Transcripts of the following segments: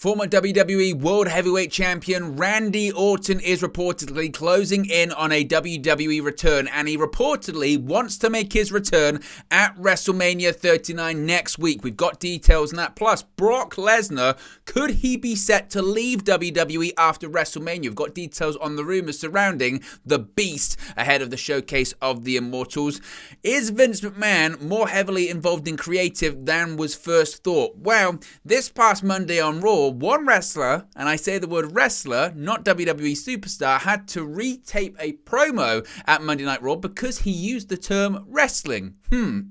Former WWE World Heavyweight Champion Randy Orton is reportedly closing in on a WWE return, and he reportedly wants to make his return at WrestleMania 39 next week. We've got details on that. Plus, Brock Lesnar, could he be set to leave WWE after WrestleMania? We've got details on the rumors surrounding the Beast ahead of the showcase of the Immortals. Is Vince McMahon more heavily involved in creative than was first thought? Well, this past Monday on Raw, one wrestler, and I say the word wrestler, not WWE superstar, had to retape a promo at Monday Night Raw because he used the term wrestling.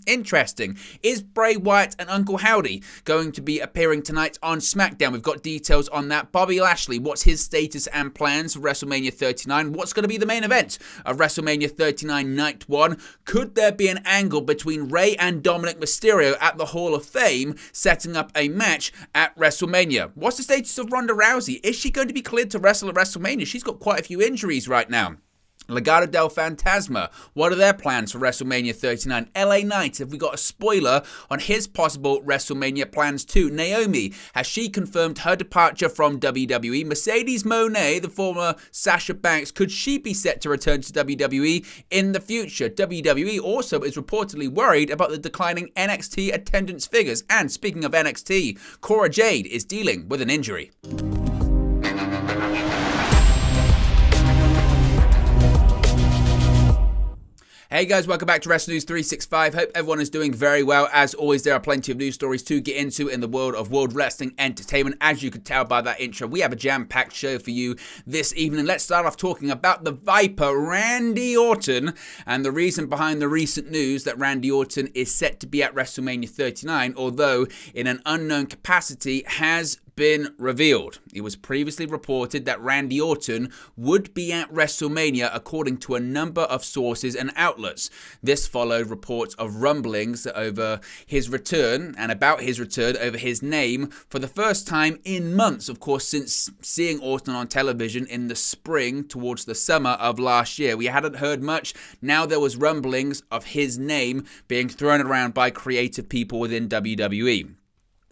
Interesting. Is Bray Wyatt and Uncle Howdy going to be appearing tonight on SmackDown? We've got details on that. Bobby Lashley, what's his status and plans for WrestleMania 39? What's going to be the main event of WrestleMania 39 Night 1? Could there be an angle between Ray and Dominic Mysterio at the Hall of Fame setting up a match at WrestleMania? What's the status of Ronda Rousey? Is she going to be cleared to wrestle at WrestleMania? She's got quite a few injuries right now. Legato del Fantasma, what are their plans for WrestleMania 39? LA Knight, have we got a spoiler on his possible WrestleMania plans too? Naomi, has she confirmed her departure from WWE? Mercedes Moné, the former Sasha Banks, could she be set to return to WWE in the future? WWE also is reportedly worried about the declining NXT attendance figures. And speaking of NXT, Cora Jade is dealing with an injury. Hey guys, welcome back to Wrestling News 365. Hope everyone is doing very well. As always, there are plenty of news stories to get into in the world of World Wrestling Entertainment. As you could tell by that intro, we have a jam-packed show for you this evening. Let's start off talking about the Viper, Randy Orton, and the reason behind the recent news that Randy Orton is set to be at WrestleMania 39, although in an unknown capacity, has been revealed. It was previously reported that Randy Orton would be at WrestleMania according to a number of sources and outlets. This followed reports of rumblings over his return and about his return over his name for the first time in months, of course, since seeing Orton on television in the spring towards the summer of last year. We hadn't heard much. Now there was rumblings of his name being thrown around by creative people within WWE.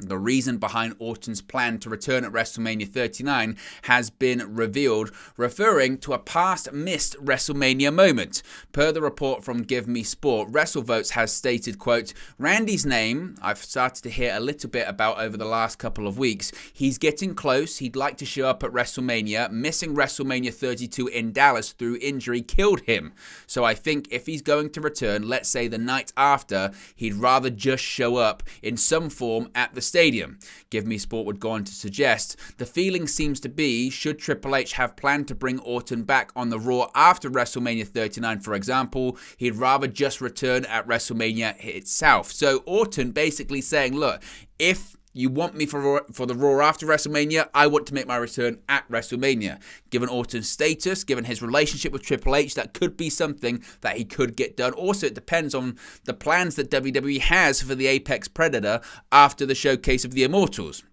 The reason behind Orton's plan to return at WrestleMania 39 has been revealed, referring to a past missed WrestleMania moment. Per the report from Give Me Sport, WrestleVotes has stated, quote, Randy's name, I've started to hear a little bit about over the last couple of weeks. He's getting close. He'd like to show up at WrestleMania. Missing WrestleMania 32 in Dallas through injury killed him. So I think if he's going to return, let's say the night after, he'd rather just show up in some form at the stadium. Give Me Sport would go on to suggest the feeling seems to be, should Triple H have planned to bring Orton back on the Raw after WrestleMania 39, for example, he'd rather just return at WrestleMania itself. So Orton basically saying, look, if you want me for the Raw after WrestleMania, I want to make my return at WrestleMania. Given Orton's status, given his relationship with Triple H, that could be something that he could get done. Also, it depends on the plans that WWE has for the Apex Predator after the showcase of the Immortals.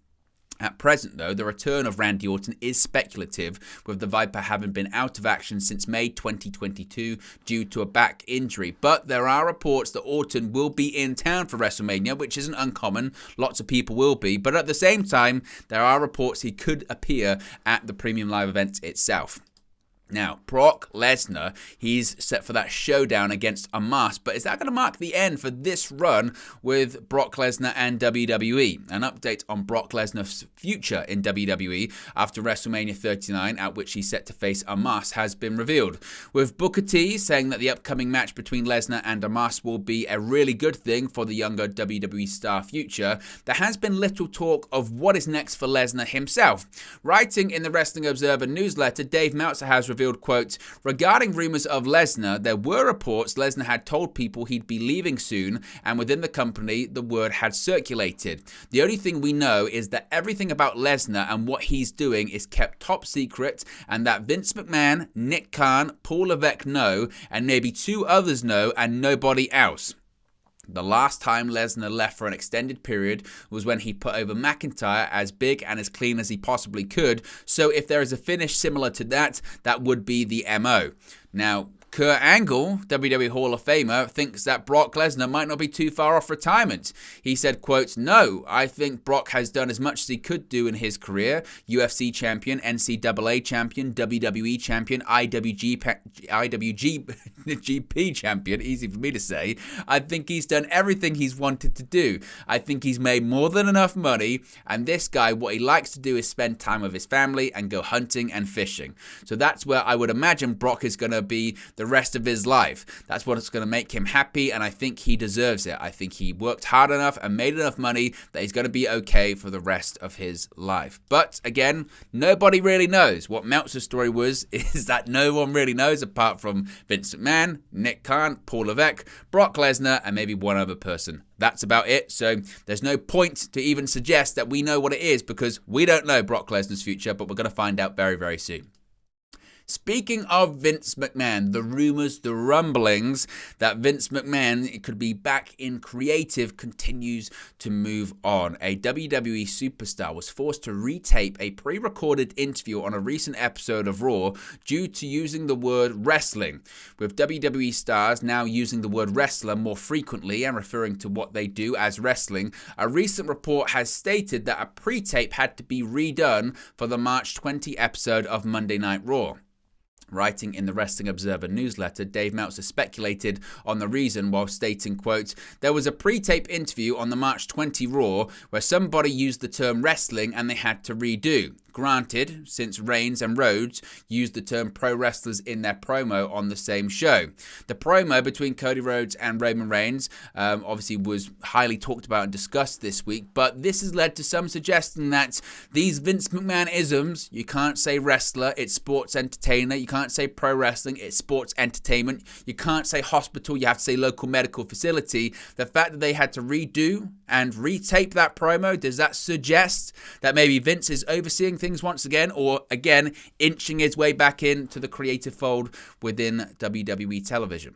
At present, though, the return of Randy Orton is speculative, with the Viper having been out of action since May 2022 due to a back injury. But there are reports that Orton will be in town for WrestleMania, which isn't uncommon. Lots of people will be. But at the same time, there are reports he could appear at the Premium Live event itself. Now, Brock Lesnar, he's set for that showdown against Omos, but is that going to mark the end for this run with Brock Lesnar and WWE? An update on Brock Lesnar's future in WWE after WrestleMania 39, at which he's set to face Omos, has been revealed, with Booker T saying that the upcoming match between Lesnar and Omos will be a really good thing for the younger WWE star future. There has been little talk of what is next for Lesnar himself. Writing in the Wrestling Observer newsletter, Dave Meltzer has revealed, quote, regarding rumors of Lesnar, there were reports Lesnar had told people he'd be leaving soon, and within the company, the word had circulated. The only thing we know is that everything about Lesnar and what he's doing is kept top secret, and that Vince McMahon, Nick Khan, Paul Levesque know, and maybe two others know, and nobody else. The last time Lesnar left for an extended period was when he put over McIntyre as big and as clean as he possibly could. So if there is a finish similar to that, that would be the MO. Now, Kurt Angle, WWE Hall of Famer, thinks that Brock Lesnar might not be too far off retirement. He said, quote, "No, I think Brock has done as much as he could do in his career. UFC champion, NCAA champion, WWE champion, IWGP champion, easy for me to say. I think he's done everything he's wanted to do. I think he's made more than enough money, and this guy, what he likes to do is spend time with his family and go hunting and fishing. So that's where I would imagine Brock is going to be the rest of his life. That's what's going to make him happy, and I think he deserves it. I think he worked hard enough and made enough money that he's going to be okay for the rest of his life." But again, nobody really knows. What Meltzer's story was is that no one really knows apart from Vince McMahon, Nick Khan, Paul Levesque, Brock Lesnar, and maybe one other person. That's about it. So there's no point to even suggest that we know what it is, because we don't know Brock Lesnar's future, but we're going to find out very, very soon. Speaking of Vince McMahon, the rumors, the rumblings that Vince McMahon could be back in creative continues to move on. A WWE superstar was forced to retape a pre-recorded interview on a recent episode of Raw due to using the word wrestling, with WWE stars now using the word wrestler more frequently and referring to what they do as wrestling. A recent report has stated that a pre-tape had to be redone for the March 20 episode of Monday Night Raw. Writing in the Wrestling Observer newsletter, Dave Meltzer speculated on the reason while stating, quote, "There was a pre-tape interview on the March 20 Raw where somebody used the term wrestling and they had to redo. Granted, since Reigns and Rhodes used the term pro wrestlers in their promo on the same show. The promo between Cody Rhodes and Roman Reigns obviously was highly talked about and discussed this week, but this has led to some suggesting that these Vince McMahon-isms, you can't say wrestler, it's sports entertainer, you can't say pro wrestling, it's sports entertainment, you can't say hospital, you have to say local medical facility. The fact that they had to redo and retape that promo, does that suggest that maybe Vince is overseeing things once again, or again inching his way back into the creative fold within WWE television?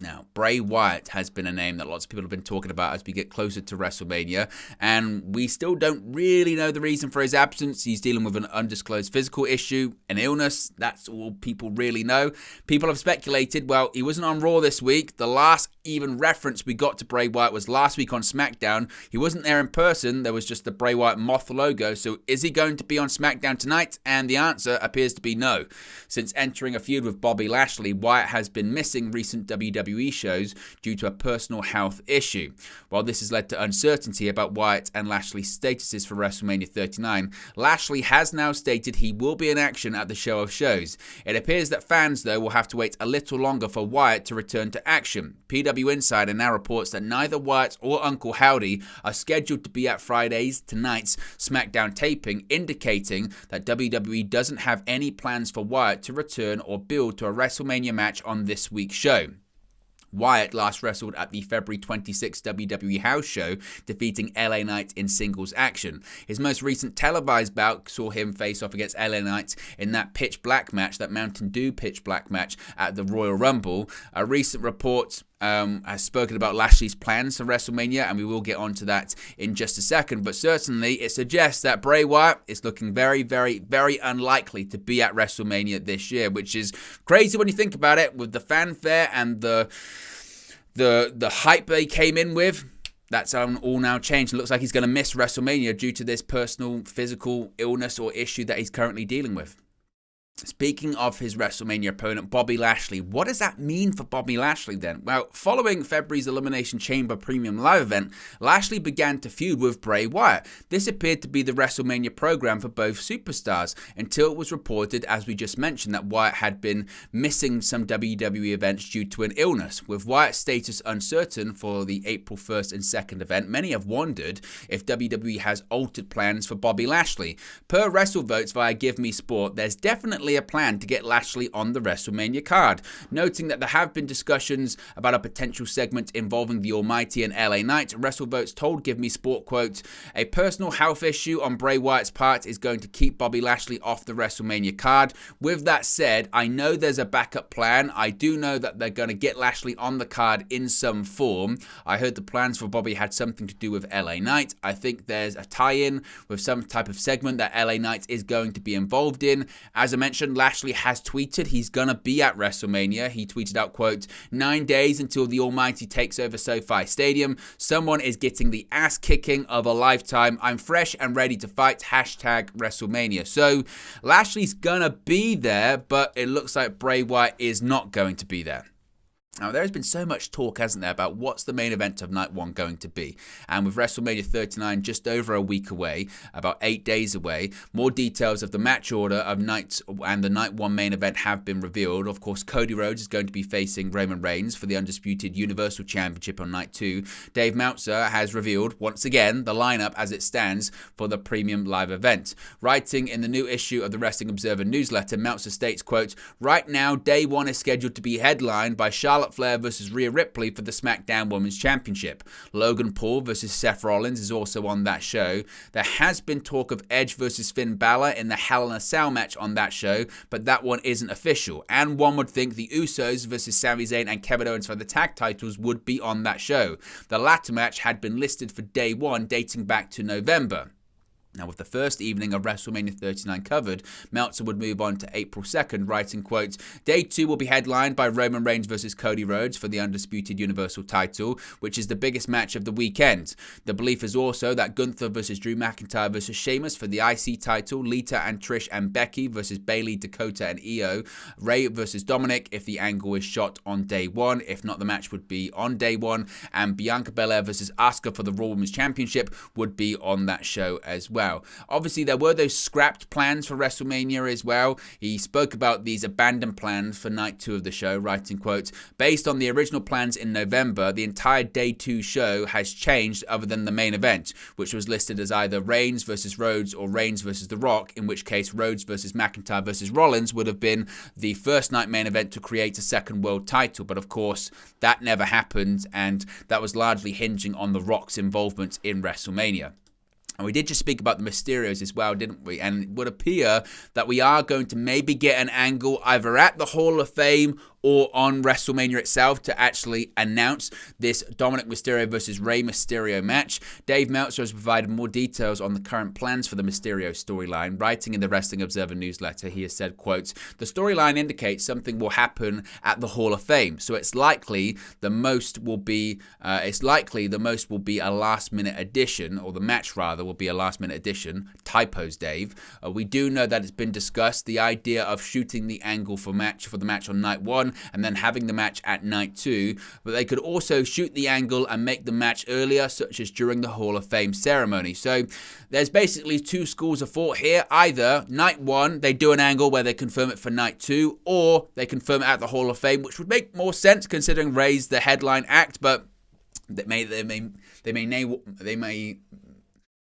Now, Bray Wyatt has been a name that lots of people have been talking about as we get closer to WrestleMania, and we still don't really know the reason for his absence. He's dealing with an undisclosed physical issue, an illness. That's all people really know. People have speculated, well, he wasn't on Raw this week. The last even reference we got to Bray Wyatt was last week on SmackDown. He wasn't there in person. There was just the Bray Wyatt moth logo. So is he going to be on SmackDown tonight? And the answer appears to be no. Since entering a feud with Bobby Lashley, Wyatt has been missing recent WWE shows due to a personal health issue. While this has led to uncertainty about Wyatt and Lashley's statuses for WrestleMania 39, Lashley has now stated he will be in action at the show of shows. It appears that fans, though, will have to wait a little longer for Wyatt to return to action. PW Insider now reports that neither Wyatt or Uncle Howdy are scheduled to be at tonight's SmackDown taping, indicating that WWE doesn't have any plans for Wyatt to return or build to a WrestleMania match on this week's show. Wyatt last wrestled at the February 26 WWE House show, defeating LA Knight in singles action. His most recent televised bout saw him face off against LA Knight in that pitch black match, that Mountain Dew pitch black match at the Royal Rumble. A recent report has spoken about Lashley's plans for WrestleMania, and we will get onto that in just a second, but certainly it suggests that Bray Wyatt is looking very, very, very unlikely to be at WrestleMania this year, which is crazy when you think about it, with the fanfare and the hype they came in with. That's all now changed. It looks like he's going to miss WrestleMania due to this personal physical illness or issue that he's currently dealing with. Speaking of his WrestleMania opponent, Bobby Lashley, what does that mean for Bobby Lashley then? Well, following February's Elimination Chamber Premium Live event, Lashley began to feud with Bray Wyatt. This appeared to be the WrestleMania program for both superstars, until it was reported, as we just mentioned, that Wyatt had been missing some WWE events due to an illness. With Wyatt's status uncertain for the April 1st and 2nd event, many have wondered if WWE has altered plans for Bobby Lashley. Per WrestleVotes via Give Me Sport, there's definitely a plan to get Lashley on the WrestleMania card, noting that there have been discussions about a potential segment involving the Almighty and LA Knight. WrestleVotes told Give Me Sport, quote, "A personal health issue on Bray Wyatt's part is going to keep Bobby Lashley off the WrestleMania card. With that said, I know there's a backup plan. I do know that they're going to get Lashley on the card in some form. I heard the plans for Bobby had something to do with LA Knight. I think there's a tie-in with some type of segment that LA Knight is going to be involved in. As I mentioned mentioned, Lashley has tweeted he's gonna be at WrestleMania. He tweeted out, quote, 9 days until the Almighty takes over SoFi Stadium. Someone is getting the ass kicking of a lifetime. I'm fresh and ready to fight. Hashtag WrestleMania. So Lashley's gonna be there, but it looks like Bray Wyatt is not going to be there. Now, there has been so much talk, hasn't there, about what's the main event of Night 1 going to be. And with WrestleMania 39 just over a week away, about 8 days away, more details of the match order of Night and the Night 1 main event have been revealed. Of course, Cody Rhodes is going to be facing Roman Reigns for the Undisputed Universal Championship on Night 2. Dave Meltzer has revealed, once again, the lineup as it stands for the premium live event. Writing in the new issue of the Wrestling Observer newsletter, Meltzer states, quote, right now, Day 1 is scheduled to be headlined by Charlotte Flair versus Rhea Ripley for the SmackDown Women's Championship. Logan Paul versus Seth Rollins is also on that show. There has been talk of Edge versus Finn Balor in the Hell in a Cell match on that show, but that one isn't official. And one would think the Usos versus Sami Zayn and Kevin Owens for the tag titles would be on that show. The latter match had been listed for Day 1 dating back to November. Now, with the first evening of WrestleMania 39 covered, Meltzer would move on to April 2nd, writing, quote, Day 2 will be headlined by Roman Reigns versus Cody Rhodes for the Undisputed Universal title, which is the biggest match of the weekend. The belief is also that Gunther versus Drew McIntyre versus Sheamus for the IC title, Lita and Trish and Becky versus Bayley, Dakota and Io, Ray versus Dominic if the angle is shot on Day 1. If not, the match would be on Day 1, and Bianca Belair versus Asuka for the Raw Women's Championship would be on that show as well. Obviously, there were those scrapped plans for WrestleMania as well. He spoke about these abandoned plans for Night 2 of the show, writing, quote, based on the original plans in November, the entire Day 2 show has changed other than the main event, which was listed as either Reigns versus Rhodes or Reigns versus The Rock, in which case Rhodes versus McIntyre versus Rollins would have been the first night main event to create a second world title. But of course, that never happened, and that was largely hinging on The Rock's involvement in WrestleMania. And we did just speak about the Mysterios as well, didn't we? And it would appear that we are going to maybe get an angle either at the Hall of Fame or on WrestleMania itself to actually announce this Dominic Mysterio versus Rey Mysterio match. Dave Meltzer has provided more details on the current plans for the Mysterio storyline. Writing in the Wrestling Observer newsletter, he has said, quote, the storyline indicates something will happen at the Hall of Fame, so it's likely the most will be a last-minute addition, or the match rather will be a last-minute addition. Typos, Dave. We do know that it's been discussed, the idea of shooting the angle for the match on Night 1 and then having the match at Night 2, but they could also shoot the angle and make the match earlier, such as during the Hall of Fame ceremony. So there's basically two schools of thought here. Either Night 1, they do an angle where they confirm it for Night 2, or they confirm it at the Hall of Fame, which would make more sense considering Rey's the headline act, but they may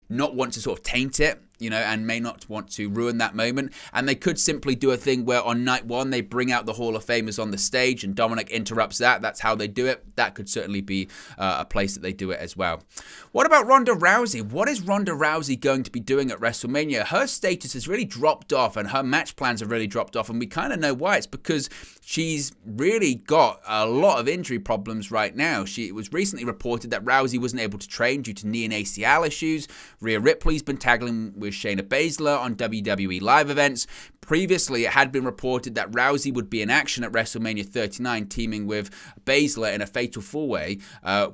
not want to sort of taint it, and may not want to ruin that moment. And they could simply do a thing where on Night 1, they bring out the Hall of Famers on the stage and Dominic interrupts that. That's how they do it. That could certainly be a place that they do it as well. What about Ronda Rousey? What is Ronda Rousey going to be doing at WrestleMania? Her status has really dropped off and her match plans have really dropped off. And we kind of know why. It's because she's really got a lot of injury problems right now. It was recently reported that Rousey wasn't able to train due to knee and ACL issues. Rhea Ripley's been tagging with Shayna Baszler on WWE live events. Previously, it had been reported that Rousey would be in action at WrestleMania 39, teaming with Baszler in a fatal four-way,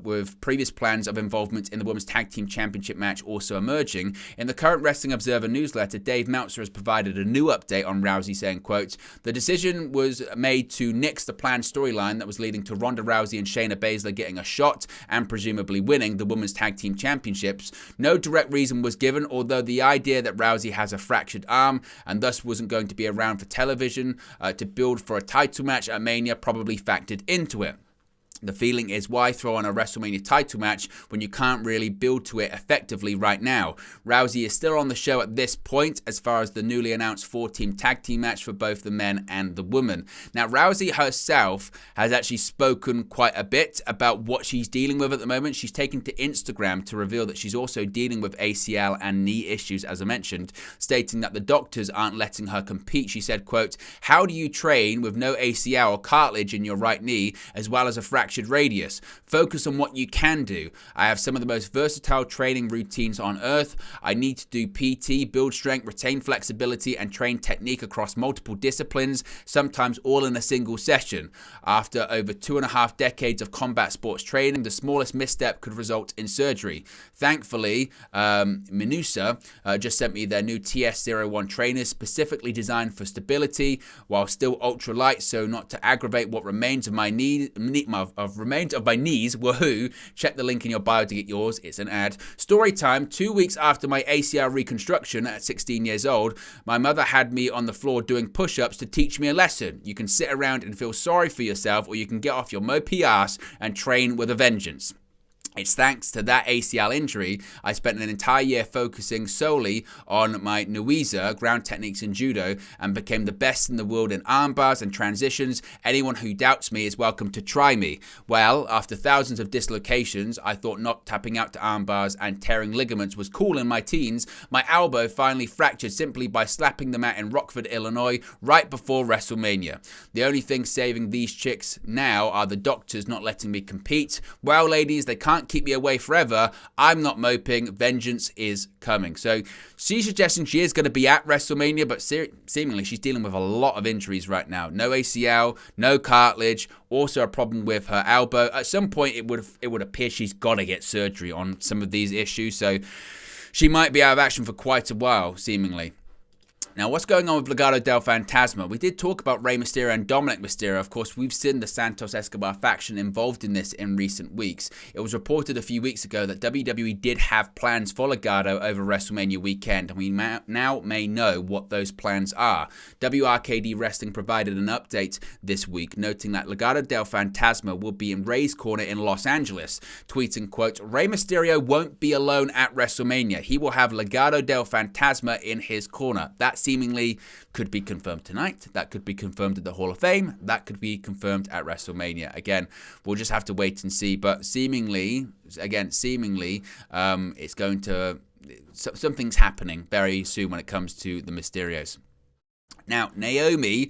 with previous plans of involvement in the Women's Tag Team Championship match also emerging. In the current Wrestling Observer newsletter, Dave Meltzer has provided a new update on Rousey, saying, quote, the decision was made to nix the planned storyline that was leading to Ronda Rousey and Shayna Baszler getting a shot and presumably winning the Women's Tag Team Championships. No direct reason was given, although the idea that Rousey has a fractured arm and thus wasn't going to be around for television to build for a title match at Mania probably factored into it. The feeling is, why throw on a WrestleMania title match when you can't really build to it effectively right now? Rousey is still on the show at this point as far as the newly announced 4-team tag team match for both the men and the women. Now, Rousey herself has actually spoken quite a bit about what she's dealing with at the moment. She's taken to Instagram to reveal that she's also dealing with ACL and knee issues, as I mentioned, stating that the doctors aren't letting her compete. She said, quote, how do you train with no ACL or cartilage in your right knee as well as a fractured fractured radius. Focus on what you can do. I have some of the most versatile training routines on earth. I need to do PT, build strength, retain flexibility, and train technique across multiple disciplines, sometimes all in a single session. After over 2.5 decades of combat sports training, the smallest misstep could result in surgery. Thankfully, Minusa just sent me their new TS01 trainers specifically designed for stability while still ultra light, so not to aggravate what remains of my knees. Woohoo! Check the link in your bio to get yours. It's an ad. Story time. 2 weeks after my ACL reconstruction at 16 years old, my mother had me on the floor doing push-ups to teach me a lesson. You can sit around and feel sorry for yourself, or you can get off your mopey ass and train with a vengeance. It's thanks to that ACL injury, I spent an entire year focusing solely on my Nuiza ground techniques in judo and became the best in the world in arm bars and transitions. Anyone who doubts me is welcome to try me. Well, after thousands of dislocations, I thought not tapping out to arm bars and tearing ligaments was cool in my teens. My elbow finally fractured simply by slapping them out in Rockford, Illinois, right before WrestleMania. The only thing saving these chicks now are the doctors not letting me compete. Well, ladies, they can't keep me away forever. I'm not moping. Vengeance is coming. So she's suggesting she is going to be at WrestleMania, but seemingly she's dealing with a lot of injuries right now. No ACL, no cartilage, also a problem with her elbow. At some point, it would appear she's got to get surgery on some of these issues. So she might be out of action for quite a while, seemingly. Now, what's going on with Legato del Fantasma? We did talk about Rey Mysterio and Dominic Mysterio. Of course, we've seen the Santos Escobar faction involved in this in recent weeks. It was reported a few weeks ago that WWE did have plans for Legato over WrestleMania weekend, and we now may know what those plans are. WRKD Wrestling provided an update this week, noting that Legato del Fantasma will be in Rey's corner in Los Angeles, tweeting, quote, Rey Mysterio won't be alone at WrestleMania. He will have Legato del Fantasma in his corner. That seemingly could be confirmed tonight. That could be confirmed at the Hall of Fame. That could be confirmed at WrestleMania. Again, we'll just have to wait and see. But seemingly, it's going to... something's happening very soon when it comes to the Mysterios. Now, Naomi...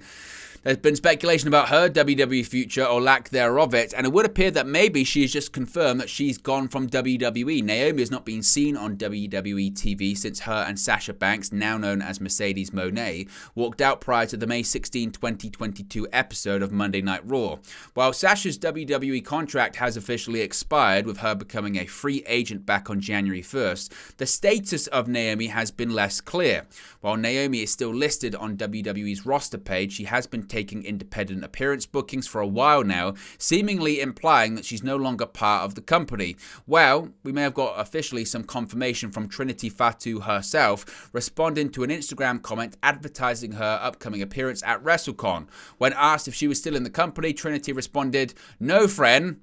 There's been speculation about her WWE future or lack thereof it, and it would appear that maybe she's just confirmed that she's gone from WWE. Naomi has not been seen on WWE TV since her and Sasha Banks, now known as Mercedes Moné, walked out prior to the May 16, 2022 episode of Monday Night Raw. While Sasha's WWE contract has officially expired, with her becoming a free agent back on January 1st, the status of Naomi has been less clear. While Naomi is still listed on WWE's roster page, she has been taking independent appearance bookings for a while now, seemingly implying that she's no longer part of the company. Well, we may have got officially some confirmation from Trinity Fatu herself, responding to an Instagram comment advertising her upcoming appearance at WrestleCon. When asked if she was still in the company, Trinity responded, No friend.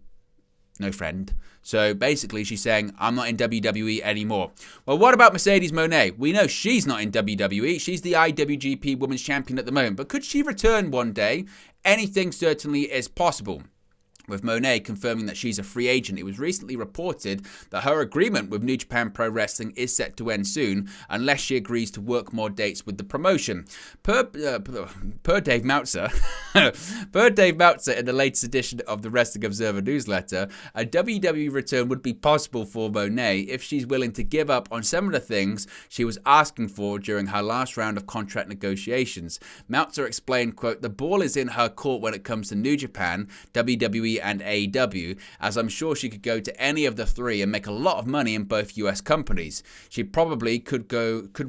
So basically she's saying, I'm not in WWE anymore. Well, what about Mercedes Moné? We know she's not in WWE. She's the IWGP Women's Champion at the moment. But could she return one day? Anything certainly is possible. With Moné confirming that she's a free agent, it was recently reported that her agreement with New Japan Pro Wrestling is set to end soon, unless she agrees to work more dates with the promotion. Per Dave Meltzer, in the latest edition of the Wrestling Observer newsletter, a WWE return would be possible for Moné if she's willing to give up on some of the things she was asking for during her last round of contract negotiations. Meltzer explained, quote, the ball is in her court when it comes to New Japan, WWE and AEW, as I'm sure she could go to any of the three and make a lot of money in both US companies. She probably could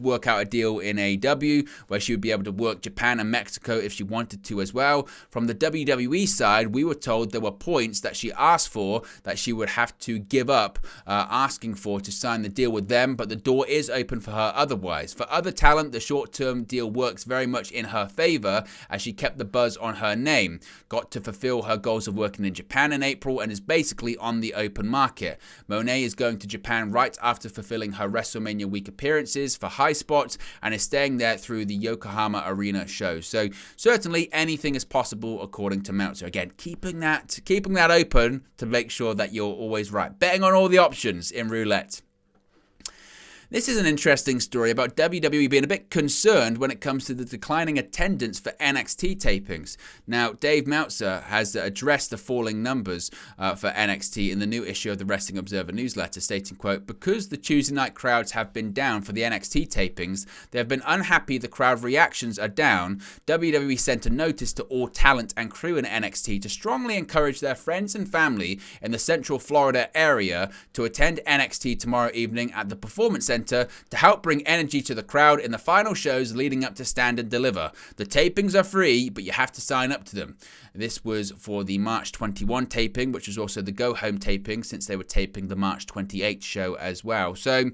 work out a deal in AEW where she would be able to work Japan and Mexico if she wanted to as well. From the WWE side, we were told there were points that she asked for that she would have to give up asking for to sign the deal with them, but the door is open for her otherwise. For other talent, the short-term deal works very much in her favor as she kept the buzz on her name, got to fulfill her goals of working in Japan in April, and is basically on the open market. Moné is going to Japan right after fulfilling her WrestleMania week appearances for High Spots and is staying there through the Yokohama Arena show. So certainly anything is possible according to Meltzer. Again, keeping that open to make sure that you're always right. Betting on all the options in roulette. This is an interesting story about WWE being a bit concerned when it comes to the declining attendance for NXT tapings. Now, Dave Meltzer has addressed the falling numbers for NXT in the new issue of the Wrestling Observer newsletter, stating, quote, "Because the Tuesday night crowds have been down for the NXT tapings, they have been unhappy the crowd reactions are down. WWE sent a notice to all talent and crew in NXT to strongly encourage their friends and family in the Central Florida area to attend NXT tomorrow evening at the Performance Center to help bring energy to the crowd in the final shows leading up to Stand and Deliver. The tapings are free, but you have to sign up to them." This was for the March 21 taping, which was also the Go Home taping, since they were taping the March 28 show as well. So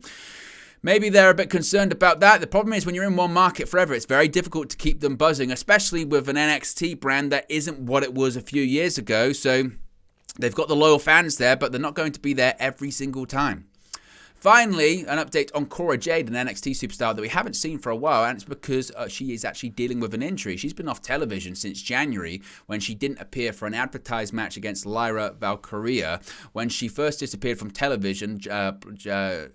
maybe they're a bit concerned about that. The problem is when you're in one market forever, it's very difficult to keep them buzzing, especially with an NXT brand that isn't what it was a few years ago. So they've got the loyal fans there, but they're not going to be there every single time. Finally, an update on Cora Jade, an NXT superstar that we haven't seen for a while, and it's because she is actually dealing with an injury. She's been off television since January when she didn't appear for an advertised match against Lyra Valkyria. When she first disappeared from television,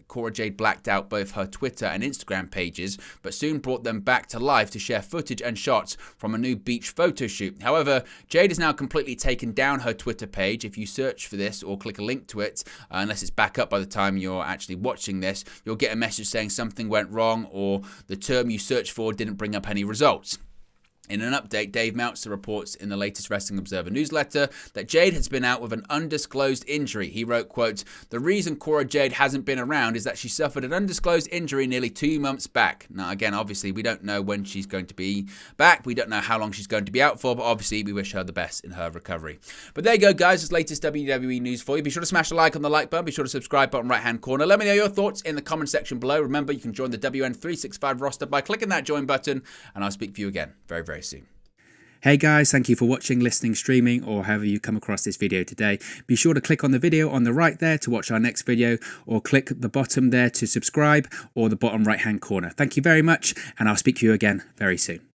Cora Jade blacked out both her Twitter and Instagram pages, but soon brought them back to life to share footage and shots from a new beach photo shoot. However, Jade has now completely taken down her Twitter page. If you search for this or click a link to it, unless it's back up by the time you're actually watching this, you'll get a message saying something went wrong or the term you searched for didn't bring up any results. In an update, Dave Meltzer reports in the latest Wrestling Observer newsletter that Jade has been out with an undisclosed injury. He wrote, quote, "The reason Cora Jade hasn't been around is that she suffered an undisclosed injury nearly 2 months back." Now, again, obviously, we don't know when she's going to be back. We don't know how long she's going to be out for, but obviously, we wish her the best in her recovery. But there you go, guys. This latest WWE news for you. Be sure to smash a like on the like button. Be sure to subscribe button right-hand corner. Let me know your thoughts in the comment section below. Remember, you can join the WN365 roster by clicking that join button, and I'll speak to you again very, very soon. Hey guys, thank you for watching, listening, streaming, or however you come across this video today. Be sure to click on the video on the right there to watch our next video, or click the bottom there to subscribe, or the bottom right hand corner. Thank you very much, and I'll speak to you again very soon.